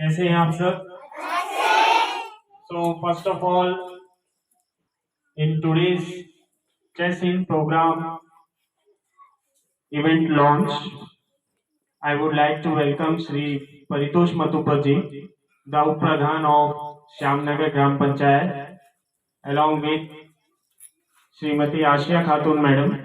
कैसे हैं आप सब? So first of all, in today's chess in program event launch, I would like to welcome Shri Paritosh Matupaji, the Upradhan of Shyamnagar Gram Panchayat, along with Srimati Ashia Khatun Madam,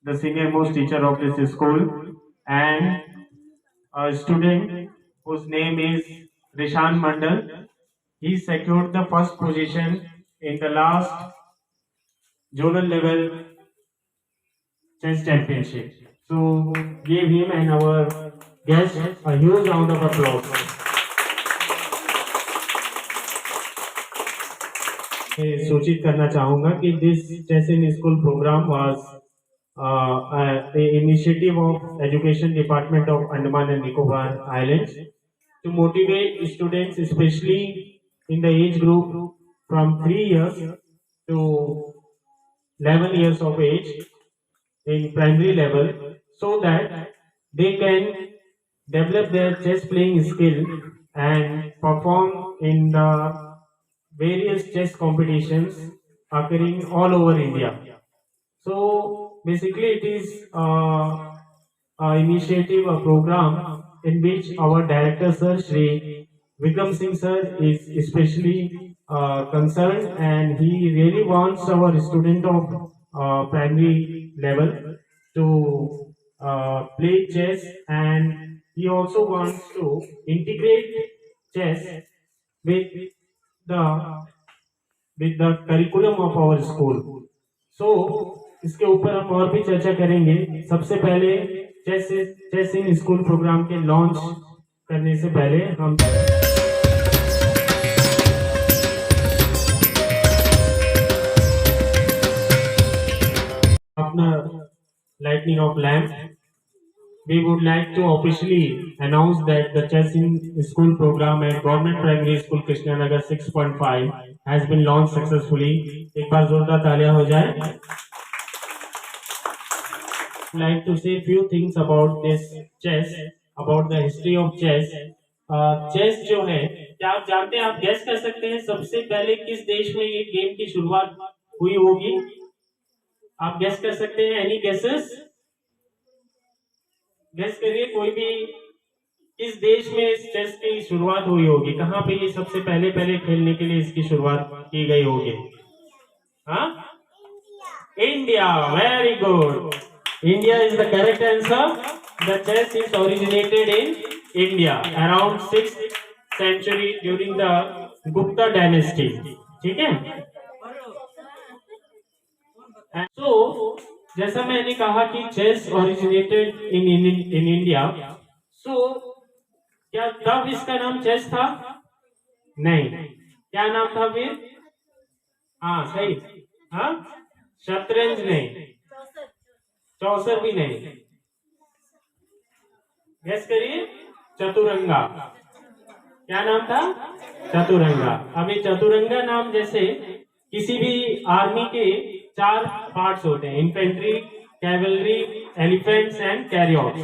the senior most teacher of this school, and a student whose name is Rishan Mandal. He secured the first position in the last zonal level chess championship. So give him and our guest a huge round of applause. मैं सूचित करना चाहूंगा कि this chess in school programme was initiative of Education Department of Andaman and Nicobar Islands to motivate students, especially in the age group from 3 years to 11 years of age in primary level, so that they can develop their chess playing skill and perform in the various chess competitions occurring all over India. So basically, it is a initiative, a program in which our director, Sir Shri Vikram Singh Sir, is especially concerned, and he really wants our student of primary level to play chess, and he also wants to integrate chess with the curriculum of our school. So इसके ऊपर हम और भी चर्चा करेंगे। सबसे पहले chess in school programme के लॉन्च करने से पहले हम अपना lightning of lamp, we would like to officially announce that the chess in school program at Government Primary School Krishnanagar 6.5 has been launched successfully. एक बार जोरदार तालियां हो जाए। Like to say few things about this chess, about the history of chess. Chess जो है, क्या आप जानते हैं, आप गैस कर सकते हैं सबसे पहले किस देश में ये गेम की शुरुआत हुई होगी? आप गैस कर सकते हैं? Any guesses? गैस करिए कोई भी, किस देश में इस चेस की शुरुआत हुई होगी? कहाँ पे ये सबसे पहले पहले खेलने के लिए इसकी शुरुआत की गई होगी? हाँ, India. Very good, India is the correct answer. The chess is originated in India around 6th century during the Gupta dynasty. ठीक है? So जैसा मैंने कहा कि chess originated in India. So क्या तब इसका नाम chess था? नहीं। क्या नाम था फिर? हाँ सही। हाँ, शतरंज नहीं, चौसर भी नहीं। गैस करिए, चतुरंगा। क्या नाम था? चतुरंगा। अब ये चतुरंगा नाम जैसे किसी भी आर्मी के 4 पार्ट्स होते हैं: infantry, cavalry, elephants and carriers.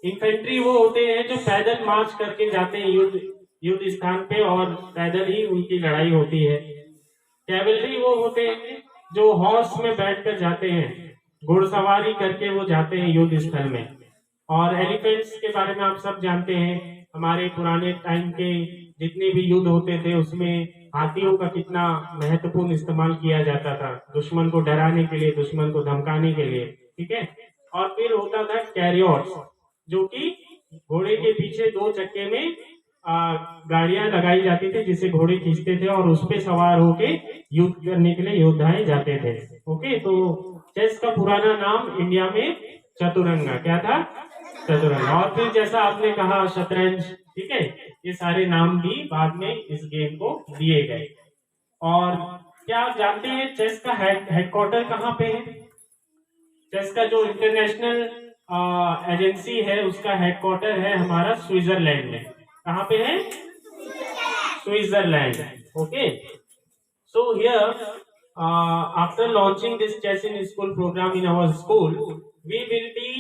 Infantry वो होते हैं जो पैदल मार्च करके जाते हैं युद्ध स्थान पे और पैदल ही उनकी लड़ाई होती है। कैवलरी वो होते हैं जो हॉर्स में बैठकर जाते हैं, घुड़सवारी करके वो जाते हैं युद्ध स्थल में। और एलिफेंट्स के बारे में आप सब जानते हैं, हमारे पुराने टाइम के जितने भी युद्ध होते थे उसमें हाथियों का कितना महत्वपूर्ण इस्तेमाल किया जाता था, दुश्मन को डराने के लिए, दुश्मन को धमकाने के लिए। ठीक है। और फिर होता था कैरियर्स, जो कि घोड़े के पीछे 2 चक्के में गाड़ियां लगाई जाती थी जिसे घोड़े खींचते थे और उस पे सवार होके युद्ध करने के लिए योद्धाएं जाते थे। ओके, तो चेस का पुराना नाम इंडिया में चतुरंगा क्या था? चतुरंगा। और फिर जैसा आपने कहा शतरंज, ठीक है, ये सारे नाम भी बाद में इस गेम को दिए गए। और क्या आप जानते हैं चेस का हेडक्वार्टर कहाँ पे है? चेस का जो इंटरनेशनल एजेंसी है उसका हेडक्वार्टर है हमारा स्विट्जरलैंड में। कहाँ पे है? Switzerland. Okay, so here after launching this chess in school program in our school, we will be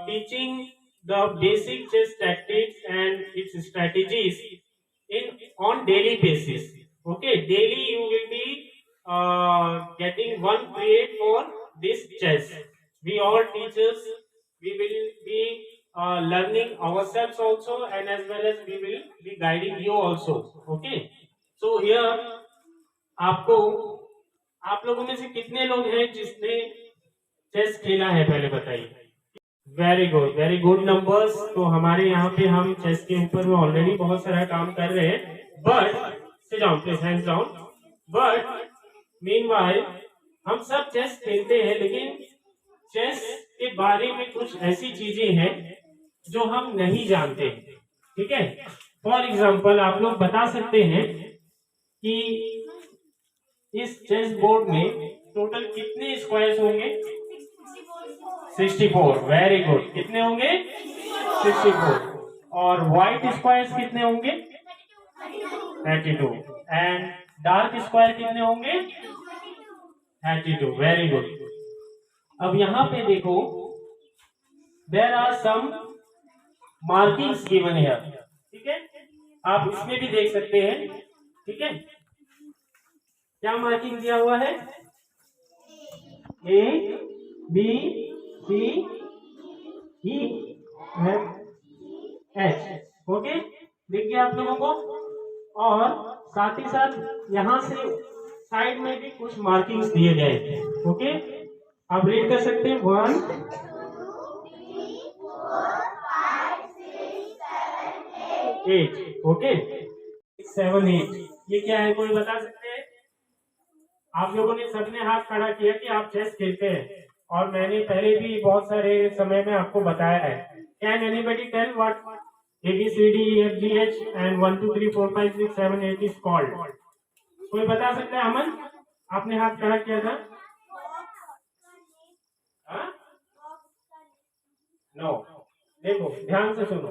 teaching the basic chess tactics and its strategies in on daily basis. Okay, daily you will be getting one period for this chess. We all teachers, we will be learning ourselves also, and as well as we will be guiding you also. Okay, so here आपको, आप लोगों में से कितने लोग हैं जिसने chess खेला है, पहले बताइए। Very good numbers. तो हमारे यहाँ पे हम चेस के ऊपर में ऑलरेडी बहुत सारा काम कर रहे हैं, but sit down please, hands down. But meanwhile हम सब चेस खेलते हैं, लेकिन चेस के बारे में कुछ ऐसी चीजें हैं जो हम नहीं जानते, ठीक है। फॉर एग्जाम्पल आप लोग बता सकते हैं कि इस चेस बोर्ड में टोटल कितने स्क्वायर्स होंगे? 64। Very good. कितने होंगे? 64। और व्हाइट स्क्वायर्स कितने होंगे? 32। एंड डार्क स्क्वायर कितने होंगे? 32। Very good. अब यहां पे देखो, there are some markings given here, ठीक है। आप इसमें भी देख सकते हैं, ठीक है। क्या मार्किंग दिया हुआ है? A B C E H. Okay, दिख गया आप लोगों को। और साथ ही साथ यहां से साइड में भी कुछ मार्किंग्स दिए गए। ओके, आप रीड कर सकते हैं। 1 8। ओके, 7 8। ये क्या है, कोई बता सकते हैं? आप लोगों ने सबने हाथ खड़ा किया कि आप चेस खेलते हैं, और मैंने पहले भी बहुत सारे समय में आपको बताया है। Can anybody tell what ABCDEFGH and 1 2 3 4 5 6 7 8 is called? कोई बता सकता है? अमन, आपने हाथ खड़ा किया था। नो, देखो ध्यान से सुनो।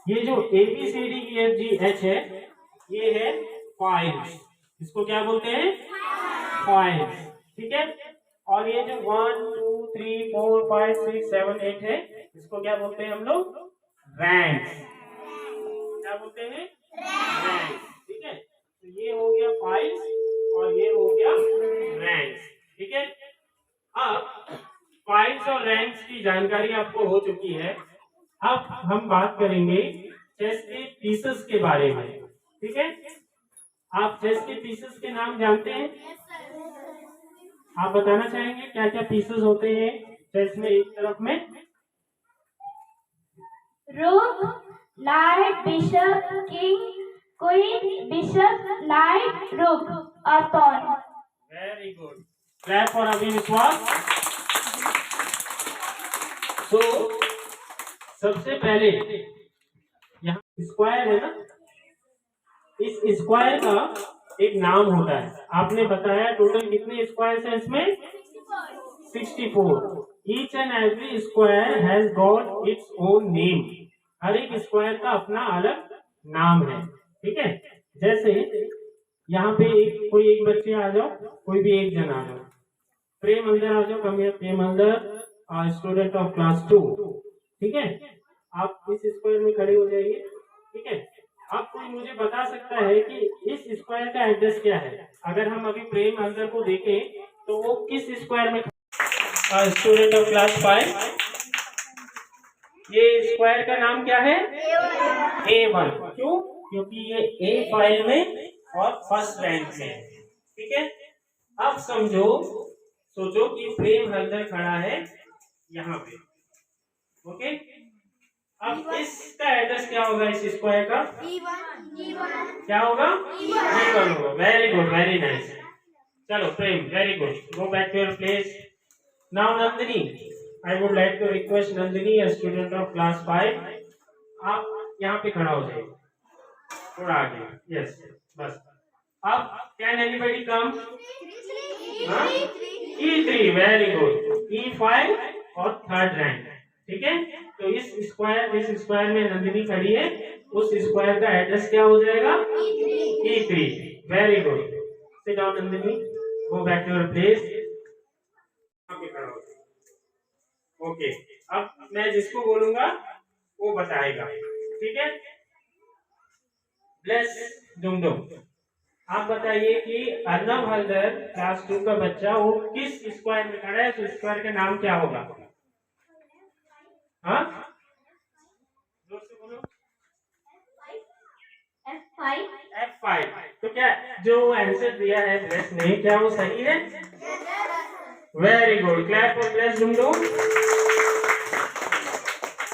ये जो ABCDEFGH है, ये है फाइल्स। इसको क्या बोलते हैं? फाइल्स, ठीक है। और ये जो 1 2 3 4 5 6 7 8 है, इसको क्या बोलते हैं हम लोग? रैंक्स। क्या बोलते हैं? रैंक्स, ठीक है। तो ये हो गया फाइल्स और ये हो गया रैंक्स, ठीक है। अब फाइल्स और रैंक्स की जानकारी आपको हो चुकी है। अब हम बात करेंगे चेस के पीसेस के बारे में, ठीक है। आप चेस के पीसेस के नाम जानते हैं? आप बताना चाहेंगे क्या क्या पीसेस होते हैं चेस में? एक तरफ में rook, knight, bishop, king, queen, bishop, knight, rook और pawn. Very good. Clap for Abhivishwas. तो सबसे पहले यहाँ स्क्वायर है ना, इस स्क्वायर का एक नाम होता है। आपने बताया टोटल कितने स्क्वायर हैं इसमें? 64। Each and every square has got its own name. हर एक स्क्वायर का अपना अलग नाम है, ठीक है। जैसे यहाँ पे कोई एक बच्चे आ जाओ, कोई भी एक जन आ जाओ। प्रेम अंदर आ जाओ, कम हियर प्रेम अंदर, स्टूडेंट ऑफ क्लास 2, ठीक है। आप इस स्क्वायर में खड़े हो जाइए, ठीक है। अब कोई मुझे बता सकता है कि इस स्क्वायर का एड्रेस क्या है? अगर हम अभी प्रेम अंदर को देखें तो वो किस स्क्वायर में? स्टूडेंट ऑफ क्लास 5, ये स्क्वायर का नाम क्या है? A1। क्यों? क्योंकि ये A फाइल में और फर्स्ट रैंक में है, ठीक है। अब सोचो कि प्रेम अंदर खड़ा है यहाँ पे, ओके। अब इसका एड्रेस क्या होगा इस स्क्वायर का? E1। क्या होगा? E1 होगा। Very good, very nice. चलो Prem, very good, go back to your place. Now Nandini, I would like to request Nandini, a student of class 5, आप यहाँ पे खड़ा हो जाइए, थोड़ा आगे। यस, बस। अब can anybody come? E3। Very good. E5 और थर्ड रैंक, ठीक है। तो इस स्क्वायर में नंदिनी खड़ी है, उस स्क्वायर का एड्रेस क्या हो जाएगा? E3। Very good. Sit down Nandini, go back to your place. Okay, अब मैं जिसको बोलूंगा वो बताएगा, ठीक है। ब्लेस दुमदुम, आप बताइए कि अर्नब हल्दर क्लास 2 का बच्चा वो किस स्क्वायर में खड़ा है, तो स्क्वायर का नाम क्या होगा? हाँ, जोर से बोलो। F5. F5। तो क्या जो आंसर दिया है ब्लेस ने, क्या वो सही है? वेरी गुड, क्लैप फॉर ब्लेस दुमदुम।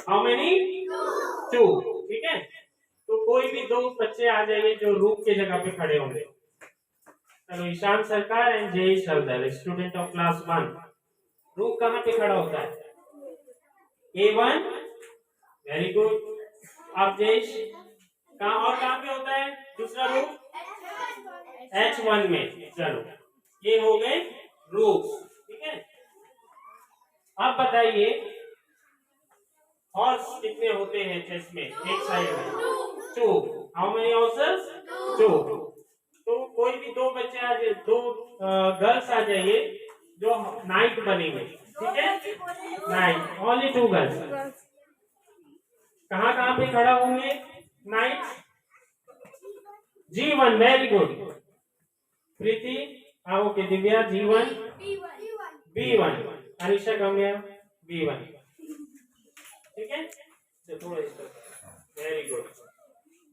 How many? 2, ठीक है। तो कोई भी दो बच्चे आ जाइए जो रूप के जगह पे खड़े होंगे। चलो, ईशान सरकार एंड जय हल्दर, स्टूडेंट ऑफ क्लास 1। रूप कहाँ पे खड़ा होता है? A1, very good. अब जयेश कहाँ और कहाँ पे होता है दूसरा रूप? H1 में। चलो, ये हो गए रूप, ठीक है। अब बताइए हॉर्स कितने होते हैं चेस में एक साइड में? 2। How many horses? 2। तो कोई भी दो बच्चे आ जाए, दो गर्ल्स आ जाइए जो नाइट बनेंगे, ठीक है। Knight, only 2 girls. कहाँ कहाँ पे खड़ा होंगे knight? G1, very good. Preeti, okay, Divya G1, B1, Anisha कम्या B1, ठीक है। Very good.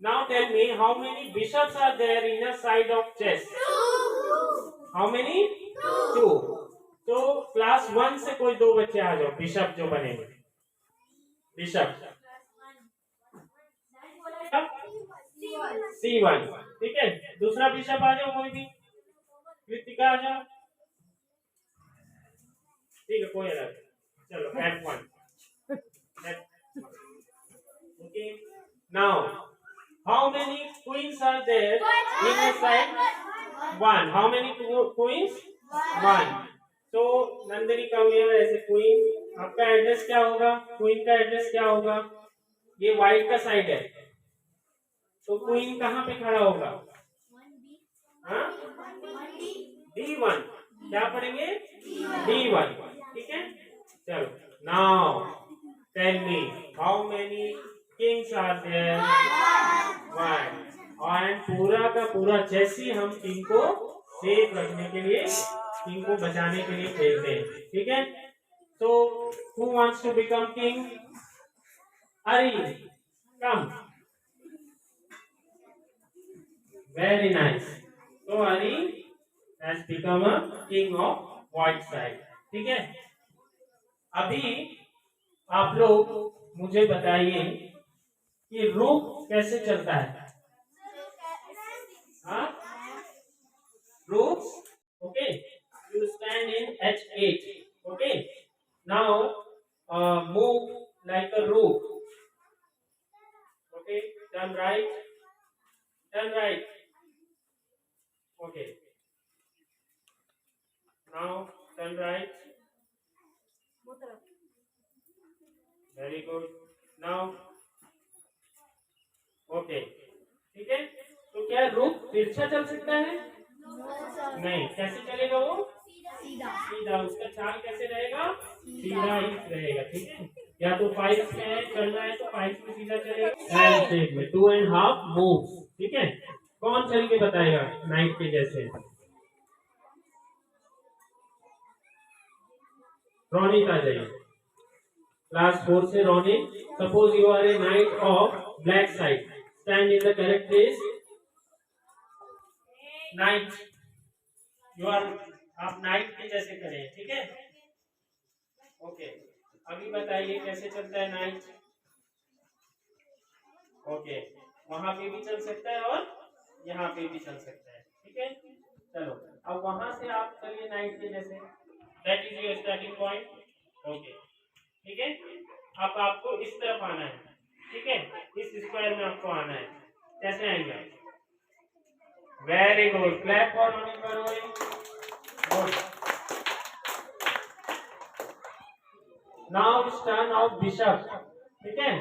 Now tell me how many bishops are there in a side of chess? How many? 2। तो क्लास 1 से कोई दो बच्चे आ जाओ बिशप जो बनेंगे। बिशप C1, ठीक है। दूसरा बिशप आ जाओ कोई भी। कृतिका आ जाओ, ठीक है, कोई अलग। चलो F1, okay. Now how many queens are there in a side? 1। How many queens? 1। तो नंदिनी कम्या ऐसे क्वीन, आपका एड्रेस क्या होगा? क्वीन का एड्रेस क्या होगा? ये व्हाइट का साइड है, तो क्वीन कहाँ पे खड़ा होगा? हाँ, D1। क्या पढ़ेंगे? D1, ठीक है। चलो, now tell me how many kings are there? 1। और पूरा का पूरा जैसे हम किंग को सेफ रखने के लिए, किंग को बचाने के लिए खेलते हैं, ठीक है। तो who wants to become king? अरे कम, वेरी नाइस। तो Ari has become a king of white side, ठीक है। अभी आप लोग मुझे बताइए कि रूप कैसे चलता है? हाँ, रूप, okay. You stand in H8, okay. Now move like a rook, okay. Turn right, turn right, okay. Now turn right, very good. Now, okay, ठीक है। तो क्या रूप तिरछा चल सकता है? नहीं, कैसे चलेगा वो? सीधा। उसका चाल कैसे रहेगा? सीधा ही रहेगा, ठीक है। या तो 5 में चलना है तो 5 में सीधा चलेगा, एल शेप में 2.5 मूव, ठीक है। कौन चल के बताएगा नाइट के जैसे? रोनित आ जाइए, क्लास 4 से Ronit. Suppose you are a knight of black side, stand in the correct place. Knight, you are, आप नाइट के जैसे खड़े हैं, ठीक है, ओके। अभी बताइए कैसे चलता है नाइट? ओके, वहां पे भी चल सकता है और यहाँ पे भी चल सकता है, ठीक है। चलो, अब वहां से आप चलिए नाइट के जैसे, that is your starting point, okay, ठीक है। अब आपको इस तरफ आना है, ठीक है, इस स्क्वायर में आपको आना है। कैसे आएंगे आप? Very good, clap for Ronit Baroi, good. Now it's turn off bishop, ठीक है।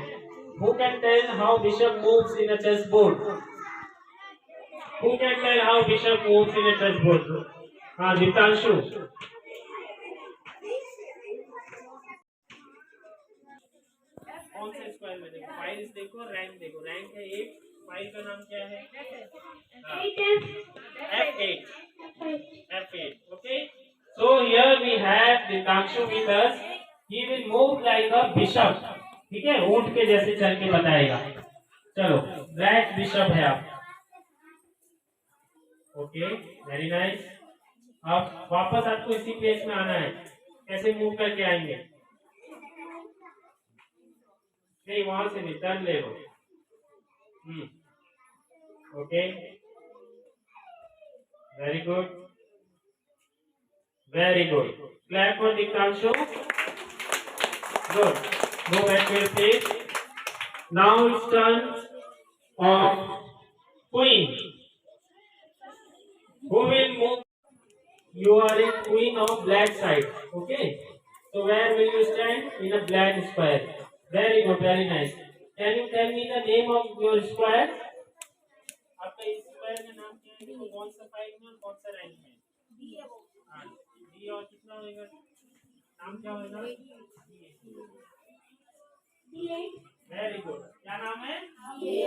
Who can tell how bishop moves in a chessboard? Who can tell how bishop moves in a chessboard? हाँ, दीप्तांशु। कौन से स्क्वायर में देखो, फाइल्स देखो, रैंक देखो। Rank है 8, फाइल का नाम क्या है? F8. Okay. So here we have Dikanshu with us. He will move like a bishop. ठीक है, ऊंट के जैसे चल के बताएगा। चलो, ब्लैक बिशप है आप। Okay, very nice. अब वापस आपको इसी प्लेस में आना है। कैसे मूव करके आएंगे? नहीं, वहां से नहीं, टर्न ले लो। Okay, very good, very good. Clap for Dikanshu. Good. Go back to your place. Now it's turn of queen. Who will move? You are a queen of black side. Okay. So where will you stand? In a black square. Very good. Very nice. Can you tell me the name of your square? आपका इस square में नाम क्या है? देखो कौन सा file में और कौन सा रैंक में? डी और कितना होगा? नाम क्या होगा? Very good. क्या नाम है?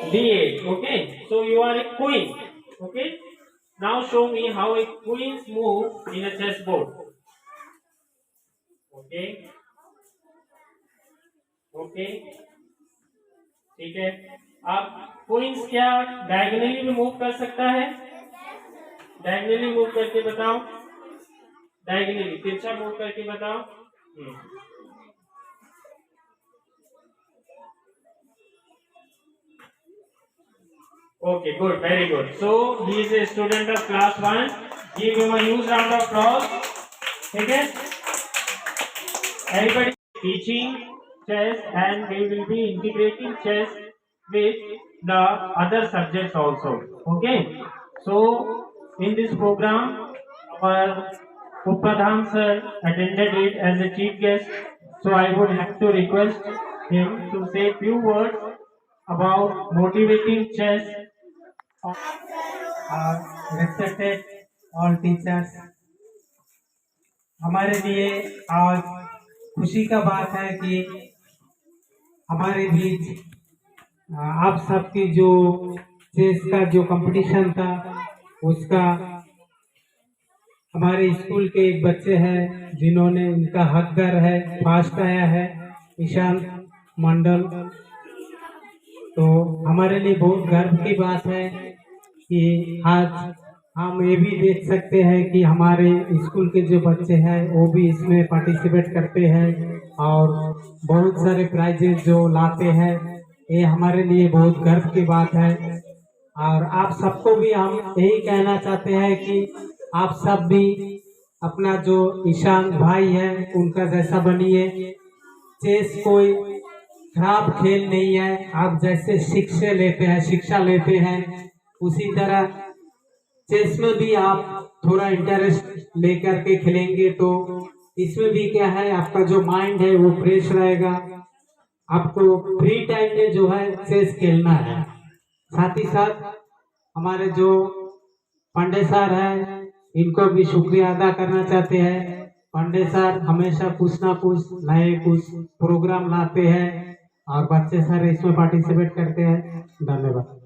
D8. Okay. So you are a queen. Okay. Now show me how a queens move in a chessboard. Okay. Okay. ठीक है। अब क्वींस क्या डायगोनली में मूव कर सकता है? डायगोनली मूव करके बताओ। डायगोनली तिरछा मूव करके बताओ। Okay, good, very good. So he is a student of class 1. Give him a huge round of applause. ठीक है? Everybody teaching chess, and we will be integrating chess with the other subjects also. Okay. So in this program, our Upadham sir attended it as a chief guest. So I would like to request him to say few words about motivating chess. Respected all teachers, हमारे लिए आज खुशी का बात है कि हमारे बीच आप सबकी जो चेस का जो कंपटीशन था उसका हमारे स्कूल के एक बच्चे हैं जिन्होंने उनका हकदार है, फर्स्ट आया है, ईशान मंडल। तो हमारे लिए बहुत गर्व की बात है कि आज हम ये भी देख सकते हैं कि हमारे स्कूल के जो बच्चे हैं वो भी इसमें पार्टिसिपेट करते हैं और बहुत सारे प्राइजेस जो लाते हैं। ये हमारे लिए बहुत गर्व की बात है। और आप सबको भी हम यही कहना चाहते हैं कि आप सब भी अपना जो ईशान भाई है उनका जैसा बनिए। चेस कोई खराब खेल नहीं है। आप जैसे शिक्षा लेते हैं उसी तरह चेस में भी आप थोड़ा इंटरेस्ट लेकर के खेलेंगे तो इसमें भी क्या है, आपका जो माइंड है वो फ्रेश रहेगा। आपको फ्री टाइम में जो है चेस खेलना है। साथ ही साथ हमारे जो पांडे सर हैं इनको भी शुक्रिया अदा करना चाहते हैं। पांडे सर हमेशा कुछ ना कुछ नए कुछ प्रोग्राम लाते हैं और बच्चे सर इसमें पार्टिसिपेट करते हैं। धन्यवाद।